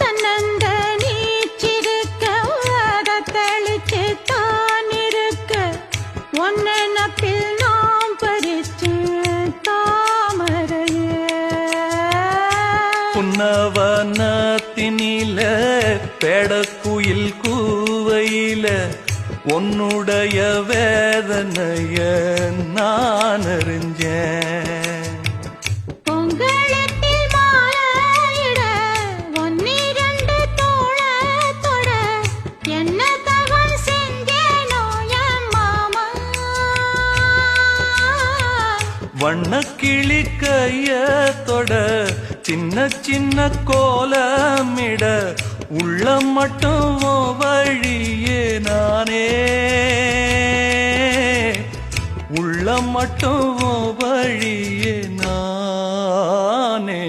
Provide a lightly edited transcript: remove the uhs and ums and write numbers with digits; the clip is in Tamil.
தன்னந்த நீச்சிருக்க அத தெளிச்சு தான் இருக்க ஒன்னு நப்பில் நாம் பறிச்சேன் தாமரைய புன்னவனத்தினில பெடக்குயில் கூவையில உன்னுடைய வேதனைய நான் அறிஞ்சேன் பொங்கலத்தில் மாலையிட ஒன்னிரண்டு தோழத்தொட என்ன தவம் செஞ்சேனோ என் மாமா வண்ணக்கிளி கையத்தொட சின்ன சின்ன கோலமிட உள்ளம் மட்டும் வழியே நானே உள்ளம் மட்டும் வழியே நானே